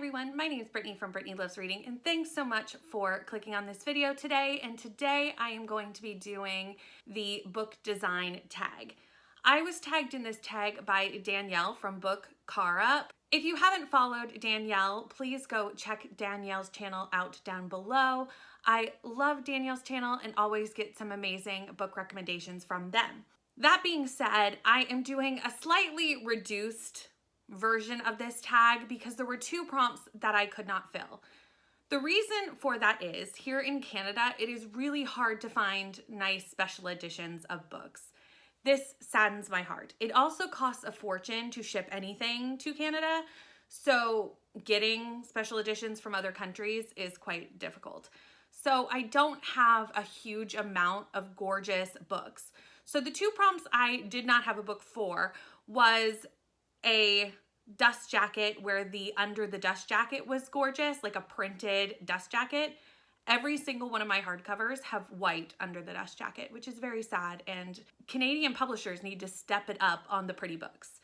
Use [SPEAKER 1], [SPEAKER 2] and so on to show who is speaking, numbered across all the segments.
[SPEAKER 1] everyone, my name is Brittany from Brittany Loves Reading, and thanks so much for clicking on this video today. And today I am going to be doing the book design tag. I was tagged in this tag by Danielle from Book Cara. If you haven't followed Danielle, please go check Danielle's channel out down below. I love Danielle's channel and always get some amazing book recommendations from them. That being said, I am doing a slightly reduced version of this tag because there were two prompts that I could not fill. The reason for that is, here in Canada, it is really hard to find nice special editions of books. This saddens my heart. It also costs a fortune to ship anything to Canada, so getting special editions from other countries is quite difficult. So I don't have a huge amount of gorgeous books. So the two prompts I did not have a book for was a dust jacket where the under the dust jacket was gorgeous, like a printed dust jacket. Every single one of my hardcovers have white under the dust jacket, which is very sad, and Canadian publishers need to step it up on the pretty books.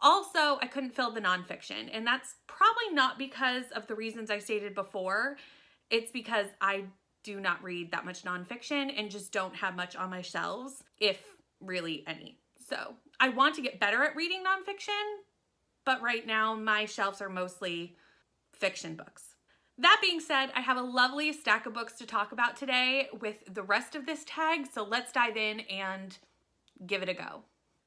[SPEAKER 1] Also, I couldn't fill the nonfiction, and that's probably not because of the reasons I stated before. It's because I do not read that much nonfiction and just don't have much on my shelves, if really any. So I want to get better at reading nonfiction, but right now my shelves are mostly fiction books. That being said, I have a lovely stack of books to talk about today with the rest of this tag, so let's dive in and give it a go.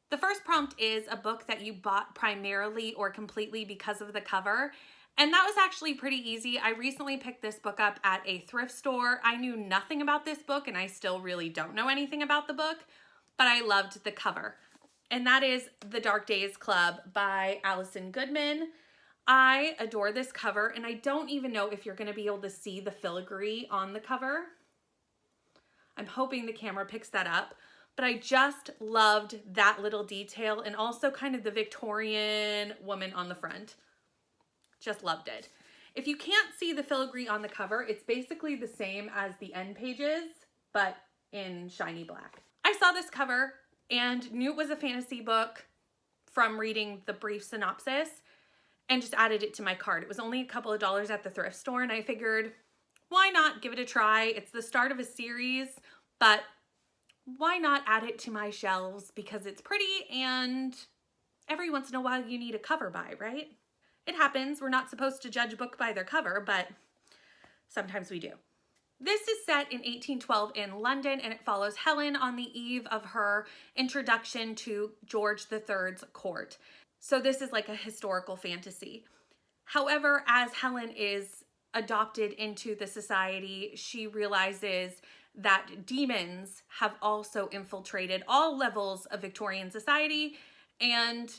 [SPEAKER 1] The first prompt is a book that you bought primarily or completely because of the cover, and that was actually pretty easy. I recently picked this book up at a thrift store. I knew nothing about this book, and I still really don't know anything about the book, but I loved the cover. And that is The Dark Days Club by Alison Goodman. I adore this cover, and I don't even know if you're going to be able to see the filigree on the cover. I'm hoping the camera picks that up, but I just loved that little detail and also kind of the Victorian woman on the front. Just loved it. If you can't see the filigree on the cover, it's basically the same as the end pages, but in shiny black. I saw this cover and knew it was a fantasy book from reading the brief synopsis and just added it to my cart. It was only a couple of dollars at the thrift store, and I figured, why not give it a try? It's the start of a series, but why not add it to my shelves because it's pretty, and every once in a while you need a cover by, right? It happens. We're not supposed to judge a book by their cover, but sometimes we do. This is set in 1812 in London, and it follows Helen on the eve of her introduction to George III's court. So this is like a historical fantasy. However, as Helen is adopted into the society, she realizes that demons have also infiltrated all levels of Victorian society, and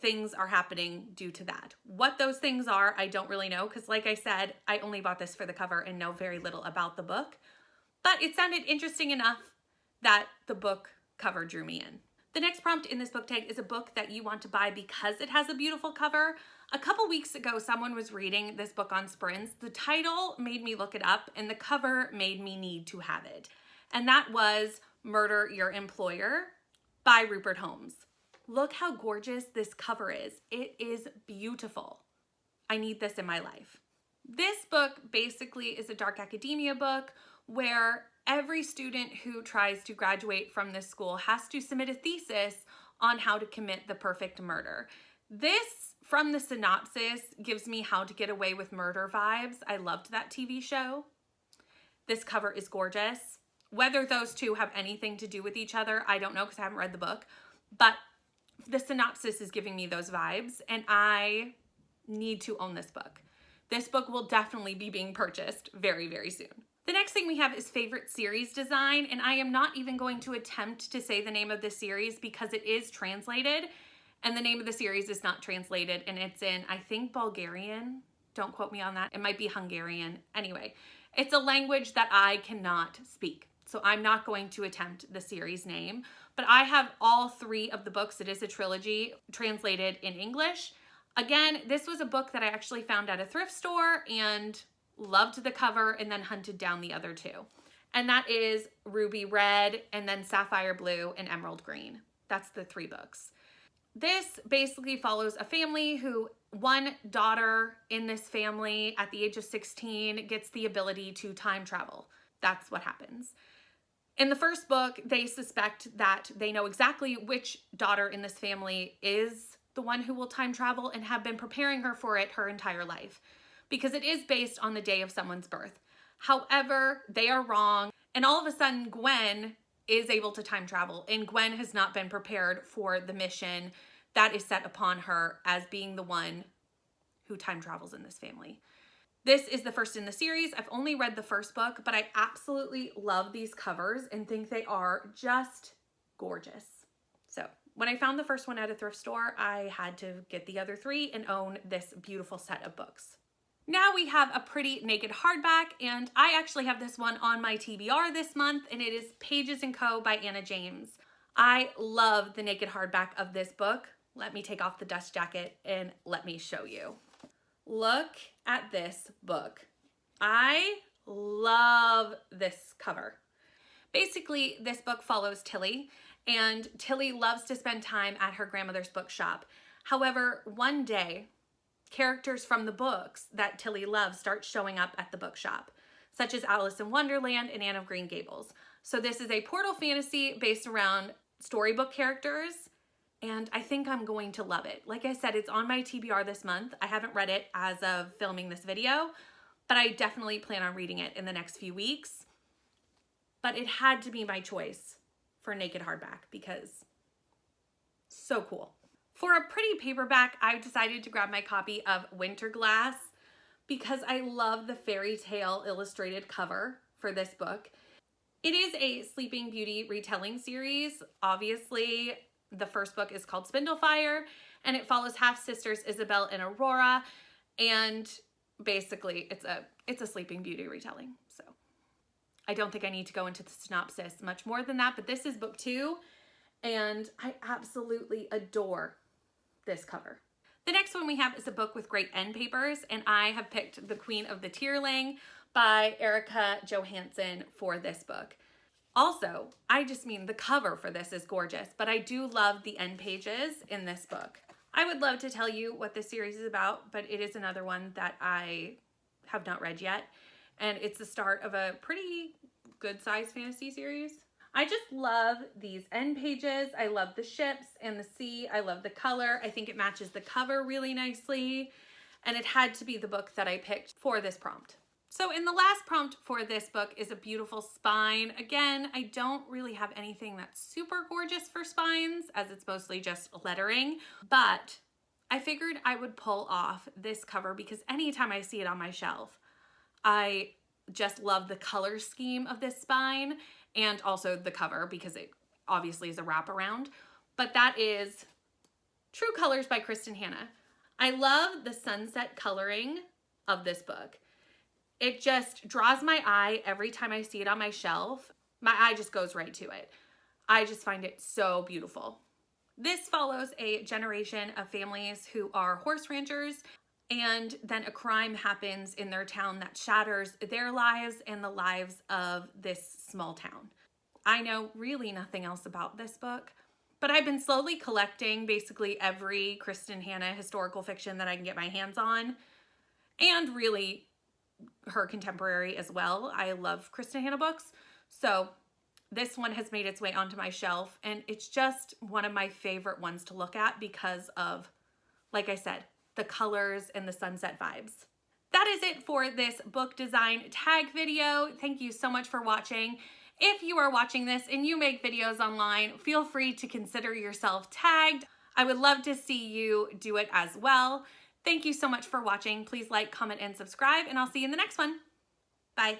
[SPEAKER 1] things are happening due to that. What those things are, I don't really know, because like I said, I only bought this for the cover and know very little about the book, but it sounded interesting enough that the book cover drew me in. The next prompt in this book tag is a book that you want to buy because it has a beautiful cover. A couple weeks ago, someone was reading this book on sprints. The title made me look it up, and the cover made me need to have it. And that was Murder Your Employer by Rupert Holmes. Look how gorgeous this cover is. It is beautiful. I need this in my life. This book basically is a dark academia book where every student who tries to graduate from this school has to submit a thesis on how to commit the perfect murder. This, from the synopsis, gives me How to Get Away with Murder vibes. I loved that TV show. This cover is gorgeous. Whether those two have anything to do with each other, I don't know because I haven't read the book, but the synopsis is giving me those vibes, and I need to own this book. This book will definitely be being purchased very, very soon. The next thing we have is favorite series design, and I am not even going to attempt to say the name of this series because it is translated, and the name of the series is not translated, and it's in, I think, Bulgarian. Don't quote me on that. It might be Hungarian. Anyway, it's a language that I cannot speak, so I'm not going to attempt the series name. But I have all three of the books. It is a trilogy translated in English. Again, this was a book that I actually found at a thrift store and loved the cover and then hunted down the other two. And that is Ruby Red and then Sapphire Blue and Emerald Green. That's the three books. This basically follows a family who one daughter in this family at the age of 16 gets the ability to time travel. That's what happens. In the first book, they suspect that they know exactly which daughter in this family is the one who will time travel and have been preparing her for it her entire life because it is based on the day of someone's birth. However, they are wrong, and all of a sudden Gwen is able to time travel, and Gwen has not been prepared for the mission that is set upon her as being the one who time travels in this family. This is the first in the series. I've only read the first book, but I absolutely love these covers and think they are just gorgeous. So when I found the first one at a thrift store, I had to get the other three and own this beautiful set of books. Now we have a pretty naked hardback, and I actually have this one on my TBR this month, and it is Pages & Co. by Anna James. I love the naked hardback of this book. Let me take off the dust jacket and let me show you. Look at this book. I love this cover. Basically, this book follows Tilly, and Tilly loves to spend time at her grandmother's bookshop. However, one day, characters from the books that Tilly loves start showing up at the bookshop, such as Alice in Wonderland and Anne of Green Gables. So this is a portal fantasy based around storybook characters, and I think I'm going to love it. Like I said, it's on my TBR this month. I haven't read it as of filming this video, but I definitely plan on reading it in the next few weeks. But it had to be my choice for naked hardback because so cool. For a pretty paperback, I decided to grab my copy of Winter Glass because I love the fairy tale illustrated cover for this book. It is a Sleeping Beauty retelling series. Obviously, the first book is called Spindlefire, and it follows half-sisters Isabel and Aurora, and basically it's a Sleeping Beauty retelling. So I don't think I need to go into the synopsis much more than that, but this is book 2, and I absolutely adore this cover. The next one we have is a book with great end papers, and I have picked The Queen of the Tierling by Erica Johansson for this book. Also, I just mean the cover for this is gorgeous, but I do love the end pages in this book. I would love to tell you what this series is about, but it is another one that I have not read yet, and it's the start of a pretty good-sized fantasy series. I just love these end pages. I love the ships and the sea. I love the color. I think it matches the cover really nicely, and it had to be the book that I picked for this prompt. So in the last prompt for this book is a beautiful spine. Again, I don't really have anything that's super gorgeous for spines as it's mostly just lettering, but I figured I would pull off this cover because anytime I see it on my shelf, I just love the color scheme of this spine and also the cover because it obviously is a wraparound, but that is True Colors by Kristen Hanna. I love the sunset coloring of this book. It just draws my eye every time I see it on my shelf. My eye just goes right to it. I just find it so beautiful. This follows a generation of families who are horse ranchers, and then a crime happens in their town that shatters their lives and the lives of this small town. I know really nothing else about this book, but I've been slowly collecting basically every Kristen Hanna historical fiction that I can get my hands on, and really her contemporary as well. I love Kristen Hanna books, so this one has made its way onto my shelf, and it's just one of my favorite ones to look at because of, like I said, the colors and the sunset vibes. That is it for this book design tag video. Thank you so much for watching. If you are watching this and you make videos online, feel free to consider yourself tagged. I would love to see you do it as well. Thank you so much for watching. Please like, comment, and subscribe, and I'll see you in the next one. Bye.